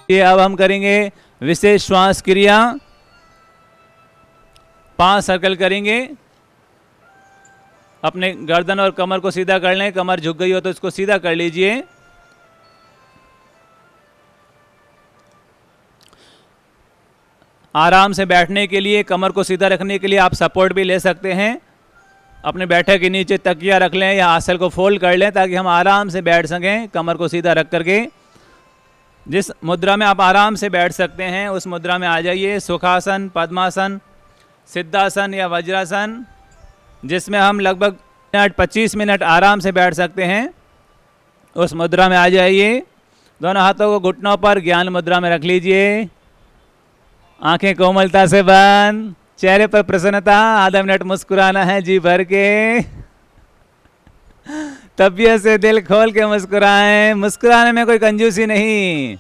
ये अब हम करेंगे विशेष श्वास क्रिया। 5 सर्कल करेंगे। अपने गर्दन और कमर को सीधा कर लें। कमर झुक गई हो तो इसको सीधा कर लीजिए। आराम से बैठने के लिए, कमर को सीधा रखने के लिए आप सपोर्ट भी ले सकते हैं। अपने बैठक के नीचे तकिया रख लें या आसन को फोल्ड कर लें ताकि हम आराम से बैठ सकें, कमर को सीधा रख करके। जिस मुद्रा में आप आराम से बैठ सकते हैं उस मुद्रा में आ जाइए। सुखासन, पद्मासन, सिद्धासन या वज्रासन, जिसमें हम लगभग 25 मिनट आराम से बैठ सकते हैं, उस मुद्रा में आ जाइए। दोनों हाथों को घुटनों पर ज्ञान मुद्रा में रख लीजिए। आंखें कोमलता से बंद, चेहरे पर प्रसन्नता, आधा मिनट मुस्कुराना है जी भर के। तबियत से दिल खोल के मुस्कुराएं। मुस्कुराने में कोई कंजूसी नहीं।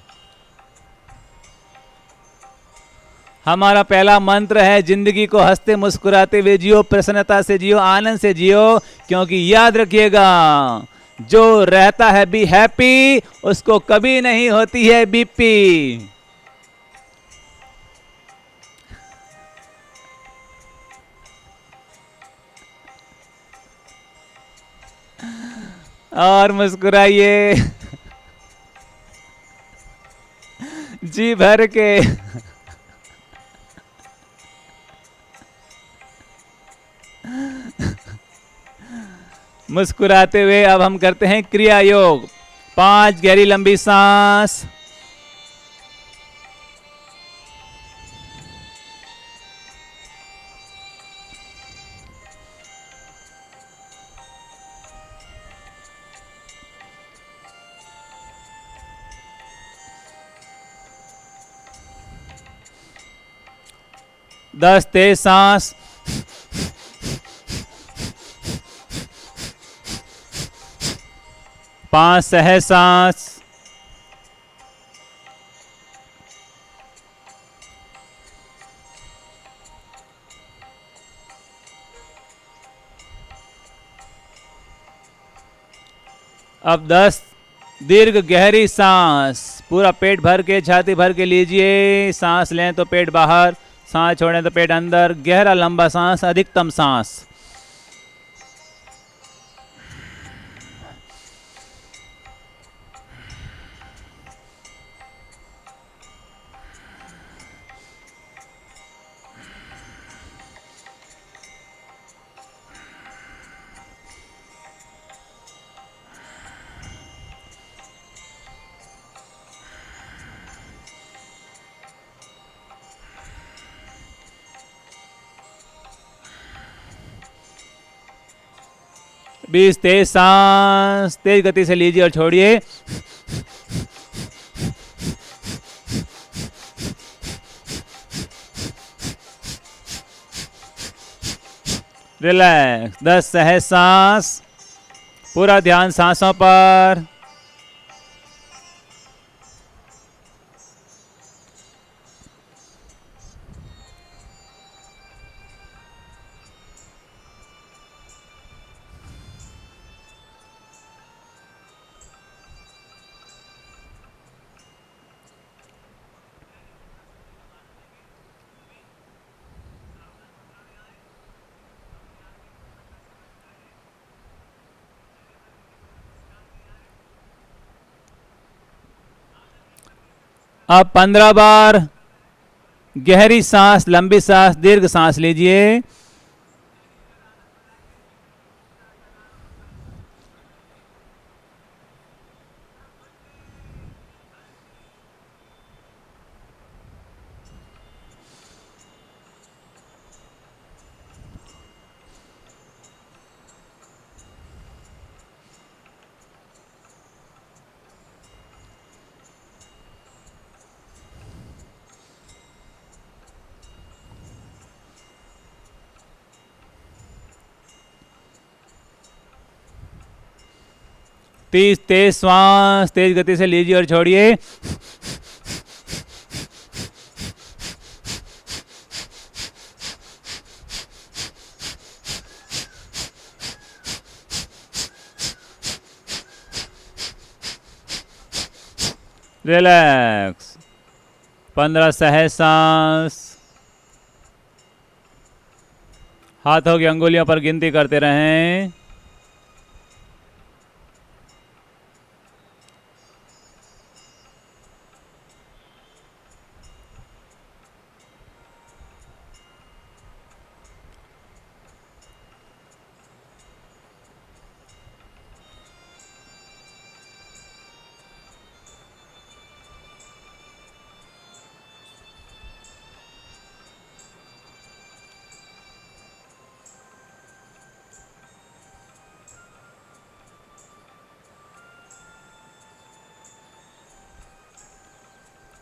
हमारा पहला मंत्र है, जिंदगी को हंसते मुस्कुराते हुए जियो, प्रसन्नता से जियो, आनंद से जियो। क्योंकि याद रखिएगा, जो रहता है बी हैप्पी, उसको कभी नहीं होती है बीपी। और मुस्कुराइए जी भर के। मुस्कुराते हुए अब हम करते हैं क्रिया योग। 5 गहरी लंबी सांस। दस तेज सांस। पांच सहज सांस। अब 10 दीर्घ गहरी सांस। पूरा पेट भर के, छाती भर के लीजिए। सांस लें तो पेट बाहर, सांस छोड़ें तो पेट अंदर। गहरा लंबा सांस, अधिकतम सांस। बीस तेज सांस, तेज गति से लीजिए और छोड़िए। रिलैक्स। 10 सहज सांस। पूरा ध्यान सांसों पर। अब 15 बार गहरी सांस, लंबी सांस, दीर्घ सांस लीजिए। तेज श्वास, तेज गति से लीजिए और छोड़िए। रिलैक्स। 15 सहज सांस। हाथों की अंगुलियों पर गिनती करते रहें।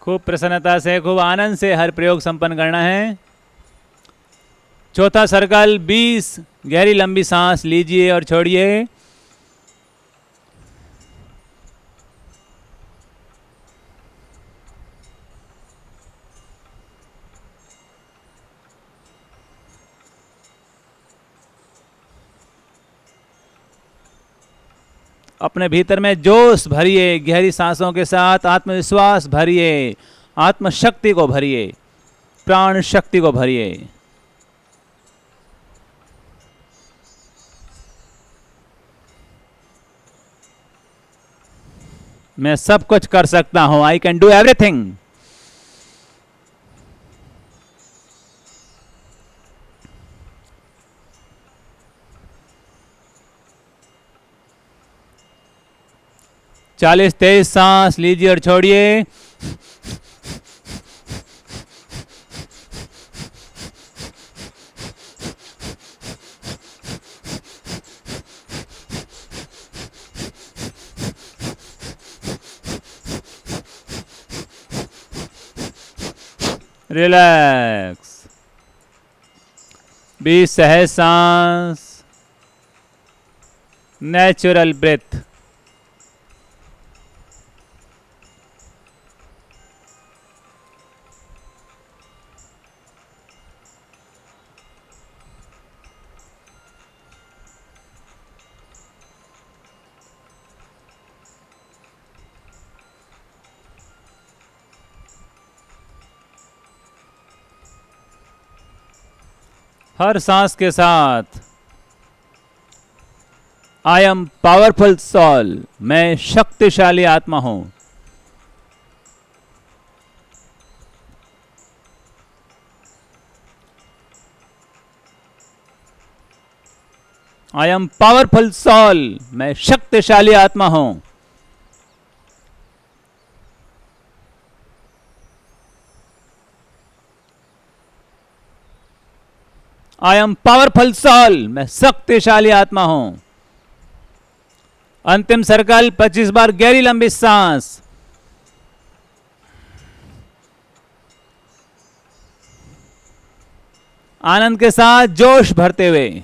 खूब प्रसन्नता से, खूब आनंद से हर प्रयोग संपन्न करना है। चौथा सर्कल 20 गहरी लंबी सांस लीजिए और छोड़िए। अपने भीतर में जोश भरिए, गहरी सांसों के साथ आत्मविश्वास भरिए, आत्मशक्ति को भरिए, प्राण शक्ति को भरिए। मैं सब कुछ कर सकता हूं, आई कैन डू एवरीथिंग। चालीस 23 सांस लीजिए और छोड़िए। रिलैक्स। 20 सहज सांस, नेचुरल ब्रेथ। हर सांस के साथ आई एम पावरफुल सोल, मैं शक्तिशाली आत्मा हूं। आई एम पावरफुल सोल, मैं शक्तिशाली आत्मा हूं। आई एम पावरफुल सोल, मैं शक्तिशाली आत्मा हूं। अंतिम सर्कल 25 बार गहरी लंबी सांस। आनंद के साथ जोश भरते हुए।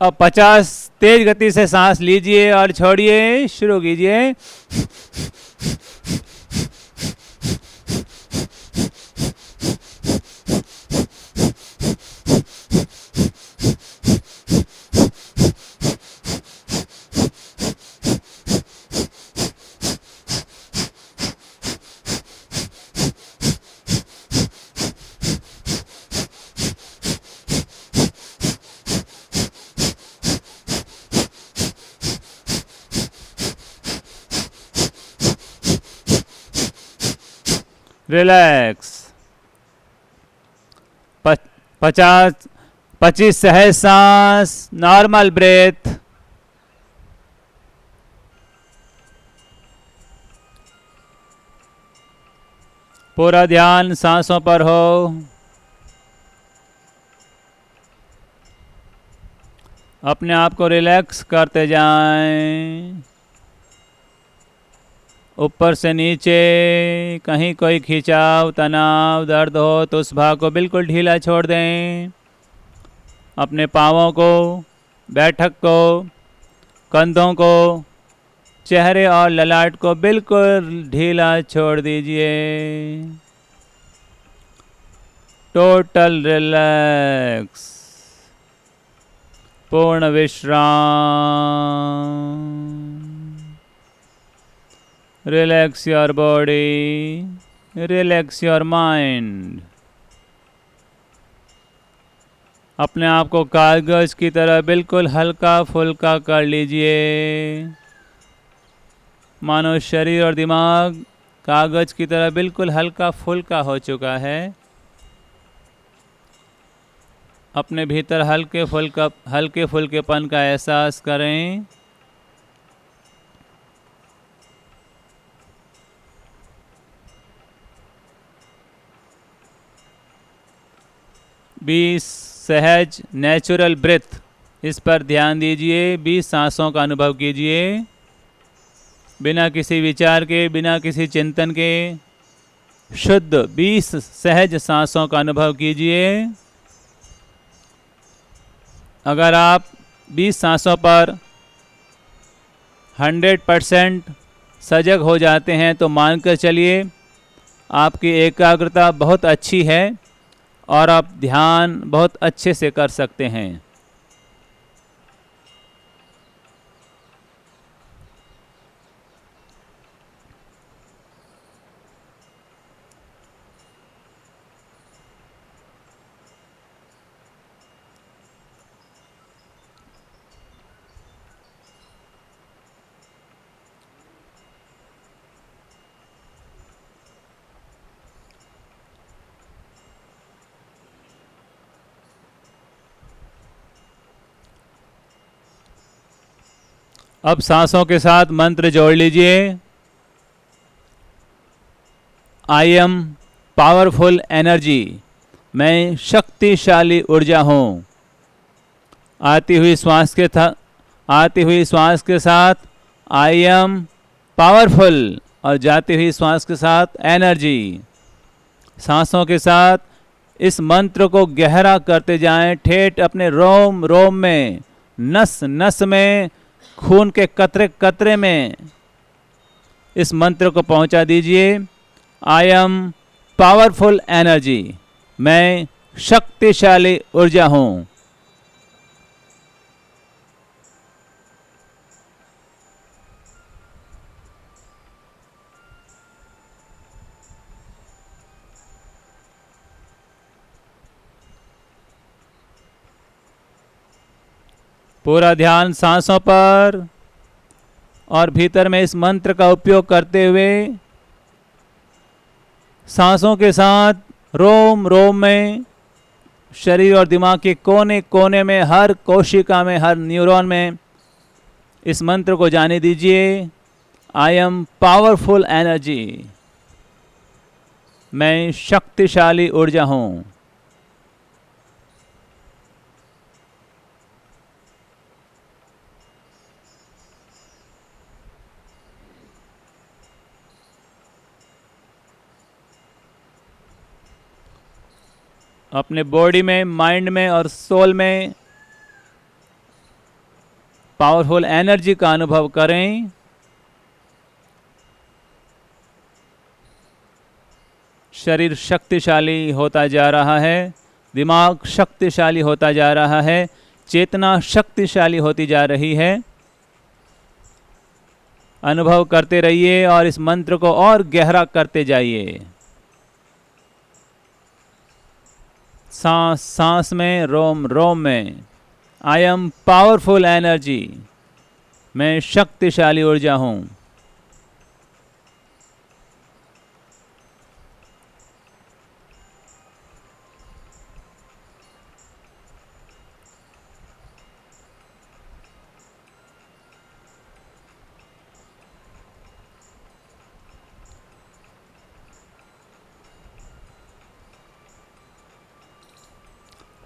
अब 50 तेज गति से सांस लीजिए और छोड़िए। शुरू कीजिए। रिलैक्स। 25 सहज सांस, नॉर्मल ब्रेथ। पूरा ध्यान सांसों पर हो। अपने आप को रिलैक्स करते जाएं। ऊपर से नीचे कहीं कोई खिंचाव, तनाव, दर्द हो तो उस भाग को बिल्कुल ढीला छोड़ दें। अपने पाँवों को, बैठक को, कंधों को, चेहरे और ललाट को बिल्कुल ढीला छोड़ दीजिए। टोटल रिलैक्स, पूर्ण विश्राम। Relax your body, relax your mind. अपने आप को कागज की तरह बिल्कुल हल्का फुल्का कर लीजिए। मानो शरीर और दिमाग कागज की तरह बिल्कुल हल्का फुल्का हो चुका है। अपने भीतर हल्के फुल्केपन का एहसास करें। बीस सहज नेचुरल ब्रेथ, इस पर ध्यान दीजिए। 20 सांसों का अनुभव कीजिए, बिना किसी विचार के, बिना किसी चिंतन के। शुद्ध 20 सहज सांसों का अनुभव कीजिए। अगर आप 20 सांसों पर 100% सजग हो जाते हैं तो मानकर चलिए आपकी एकाग्रता बहुत अच्छी है और आप ध्यान बहुत अच्छे से कर सकते हैं। अब सांसों के साथ मंत्र जोड़ लीजिए। आई एम पावरफुल एनर्जी, मैं शक्तिशाली ऊर्जा हूँ। आती हुई श्वास के साथ आई एम पावरफुल और जाती हुई श्वास के साथ एनर्जी। सांसों के साथ इस मंत्र को गहरा करते जाएं, ठेठ अपने रोम रोम में, नस नस में, खून के कतरे कतरे में इस मंत्र को पहुंचा दीजिए। आई एम पावरफुल एनर्जी, मैं शक्तिशाली ऊर्जा हूं। पूरा ध्यान सांसों पर और भीतर में इस मंत्र का उपयोग करते हुए सांसों के साथ रोम रोम में, शरीर और दिमाग के कोने कोने में, हर कोशिका में, हर न्यूरॉन में इस मंत्र को जाने दीजिए। आई एम पावरफुल एनर्जी, मैं शक्तिशाली ऊर्जा हूँ। अपने बॉडी में, माइंड में और सोल में पावरफुल एनर्जी का अनुभव करें। शरीर शक्तिशाली होता जा रहा है, दिमाग शक्तिशाली होता जा रहा है, चेतना शक्तिशाली होती जा रही है। अनुभव करते रहिए और इस मंत्र को और गहरा करते जाइए। सांस सांस में, रोम रोम में, आई एम पावरफुल एनर्जी, मैं शक्तिशाली ऊर्जा हूँ।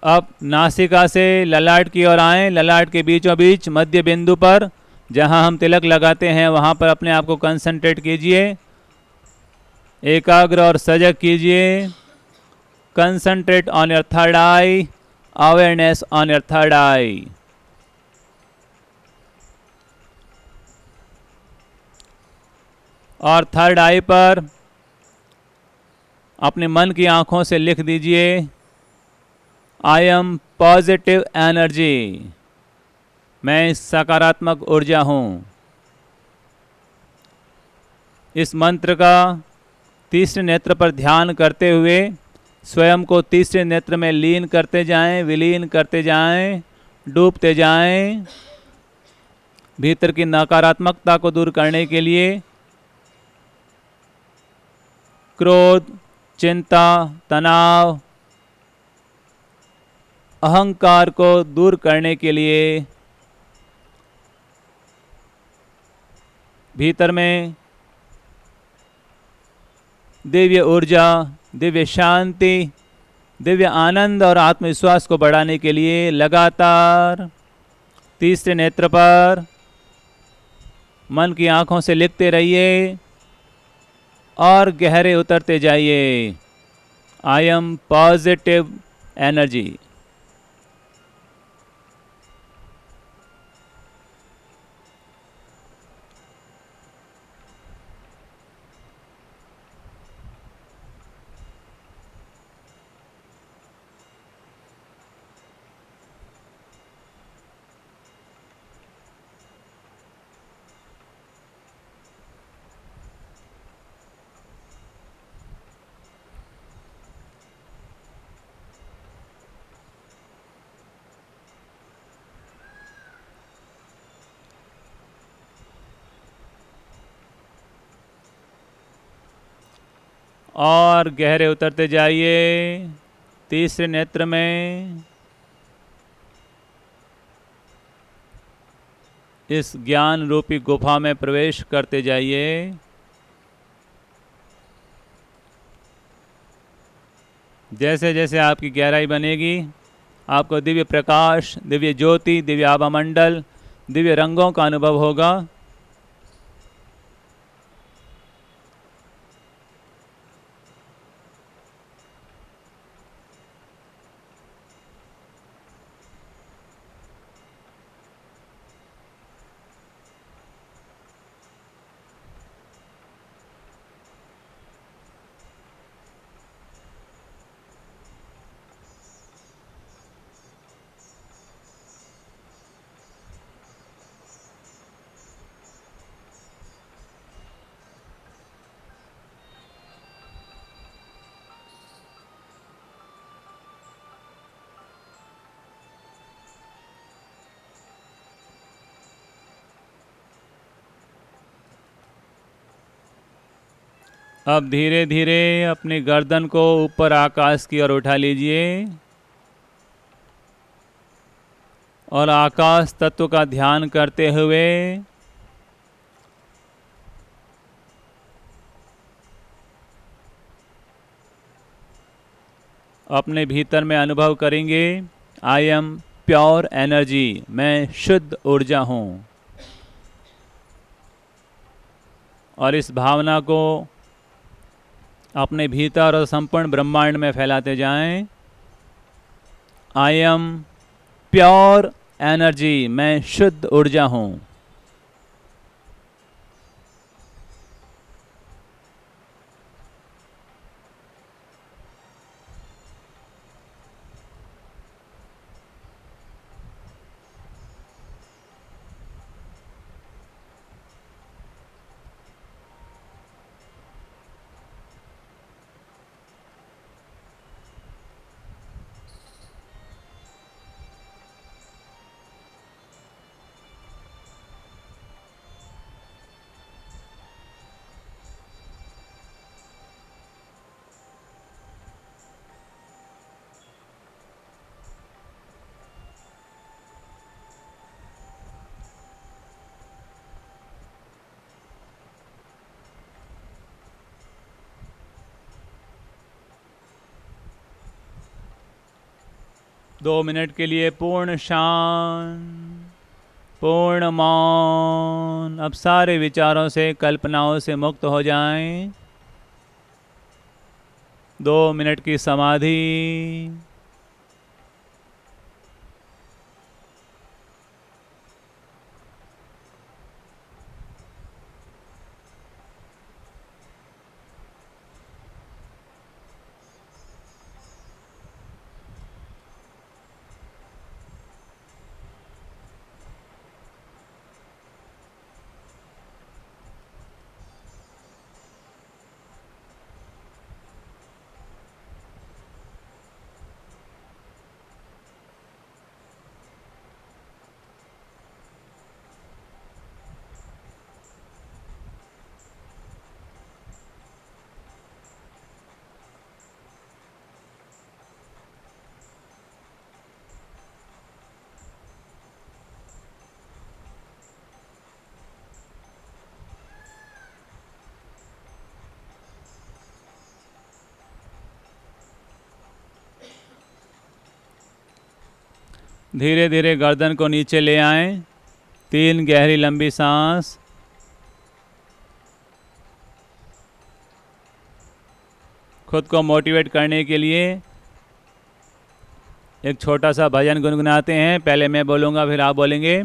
अब नासिका से ललाट की ओर आएं, ललाट के बीचों बीच मध्य बिंदु पर जहां हम तिलक लगाते हैं वहां पर अपने आप को कंसंट्रेट कीजिए, एकाग्र और सजग कीजिए। Concentrate on your third eye, awareness on your third eye. और थर्ड आई पर अपने मन की आंखों से लिख दीजिए, आई एम पॉजिटिव एनर्जी, मैं सकारात्मक ऊर्जा हूँ। इस मंत्र का तीसरे नेत्र पर ध्यान करते हुए स्वयं को तीसरे नेत्र में लीन करते जाएं, विलीन करते जाएं, डूबते जाएं। भीतर की नकारात्मकता को दूर करने के लिए, क्रोध, चिंता, तनाव, अहंकार को दूर करने के लिए भीतर में दिव्य ऊर्जा, दिव्य शांति, दिव्य आनंद और आत्मविश्वास को बढ़ाने के लिए लगातार तीसरे नेत्र पर मन की आंखों से लिखते रहिए और गहरे उतरते जाइए। I am positive energy. और गहरे उतरते जाइए तीसरे नेत्र में। इस ज्ञान रूपी गुफा में प्रवेश करते जाइए। जैसे जैसे आपकी गहराई बनेगी, आपको दिव्य प्रकाश, दिव्य ज्योति, दिव्य आभामंडल, दिव्य रंगों का अनुभव होगा। अब धीरे धीरे अपनी गर्दन को ऊपर आकाश की ओर उठा लीजिए और आकाश तत्व का ध्यान करते हुए अपने भीतर में अनुभव करेंगे, आई एम प्योर एनर्जी, मैं शुद्ध ऊर्जा हूँ। और इस भावना को अपने भीतर और संपूर्ण ब्रह्मांड में फैलाते जाएं। आई एम प्योर एनर्जी, मैं शुद्ध ऊर्जा हूँ। 2 मिनट के लिए पूर्ण शांत, पूर्ण मौन। अब सारे विचारों से, कल्पनाओं से मुक्त हो जाएं। 2 मिनट की समाधि। धीरे धीरे गर्दन को नीचे ले आएं। 3 गहरी लंबी सांस। खुद को मोटिवेट करने के लिए एक छोटा सा भजन गुनगुनाते हैं। पहले मैं बोलूँगा, फिर आप बोलेंगे।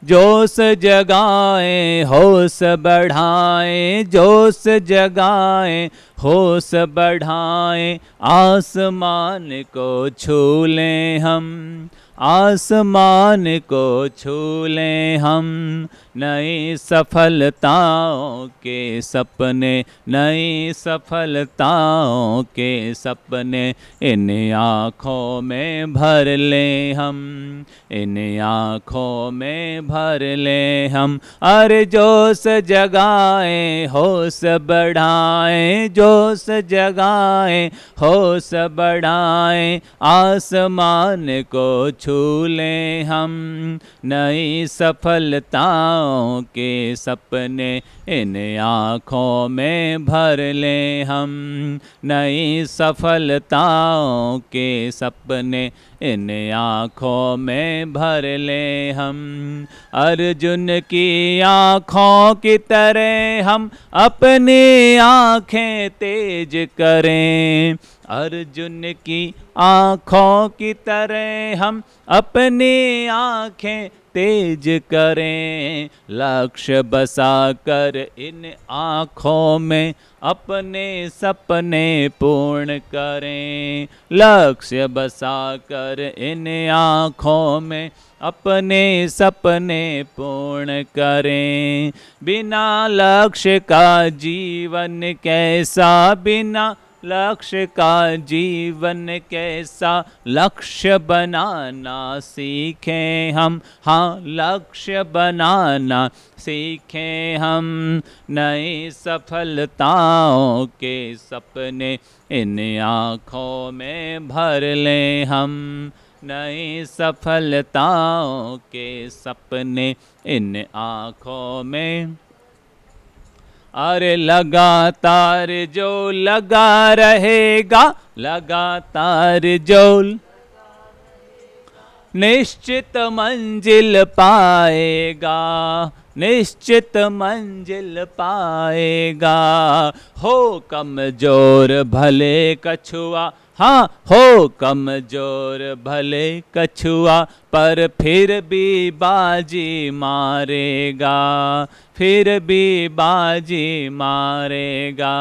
जोश जगाएं, होश बढ़ाएं, जोश जगाएं, होश बढ़ाएं, आसमान को छू लें हम, आसमान को छू लें हम। नई सफलताओं के सपने, नई सफलताओं के सपने इन आँखों में भर लें हम, इन आँखों में भर लें हम। अरे जोश जगाएं, होश बढ़ाएं, जोश जगाएं, होश बढ़ाएं, आसमान को छू लें हम। नई सफलताओं के सपने इन आँखों में भर लें हम, नई सफलताओं के सपने इन आँखों में भर लें हम। अर्जुन की आँखों की तरह हम अपनी आँखें तेज करें, अर्जुन की आँखों की तरह हम अपनी आँखें तेज करें। लक्ष्य बसा कर इन आँखों में अपने सपने पूर्ण करें, लक्ष्य बसा कर इन आँखों में अपने सपने पूर्ण करें। बिना लक्ष्य का जीवन कैसा, बिना लक्ष्य का जीवन कैसा, लक्ष्य बनाना सीखें हम, हाँ लक्ष्य बनाना सीखें हम। नई सफलताओं के सपने इन आँखों में भर लें हम, नई सफलताओं के सपने इन आँखों में। अरे लगातार जो लगा रहेगा, लगातार जो निश्चित मंजिल पाएगा, निश्चित मंजिल पाएगा। हो कमजोर भले कछुआ, हाँ हो कमजोर भले कछुआ, पर फिर भी बाजी मारेगा, फिर भी बाजी मारेगा।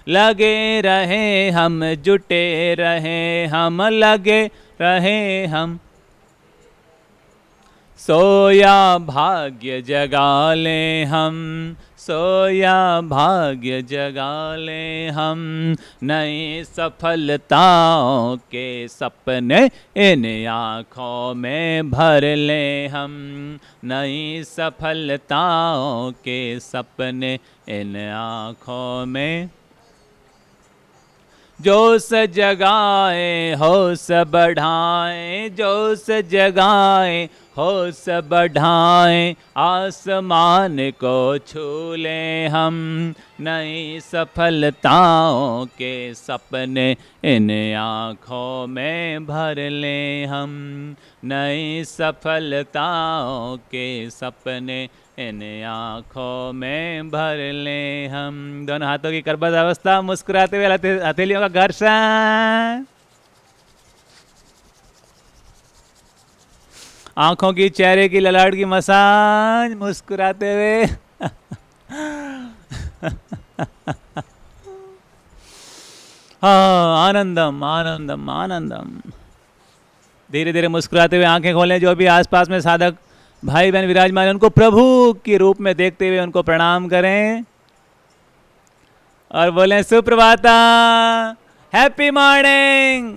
लगे रहे हम, जुटे रहे हम, लगे रहे हम, सोया भाग्य जगा लें हम, सोया भाग्य जगा लें हम। नई सफलताओं के सपने इन आँखों में भर लें हम, नई सफलताओं के सपने इन आँखों में। जोश जगाए होश बढ़ाए, जोश जगाए होश बढ़ाए, आसमान को छू ले हम, नई सफलताओं के सपने इन आँखों में भर ले हम, नई सफलताओं के सपने इन आँखों में भर ले हम। दोनों हाथों की करबद्ध अवस्था, मुस्कुराते हुए हथेलियों का घर्षण, आंखों की, चेहरे की, ललाट की मसाज, मुस्कुराते हुए हाँ, आनंदम आनंदम आनंदम। धीरे धीरे मुस्कुराते हुए आंखें खोलें। जो भी आसपास में साधक भाई बहन विराजमान है, उनको प्रभु के रूप में देखते हुए उनको प्रणाम करें और बोलें सुप्रभाता, हैप्पी मॉर्निंग।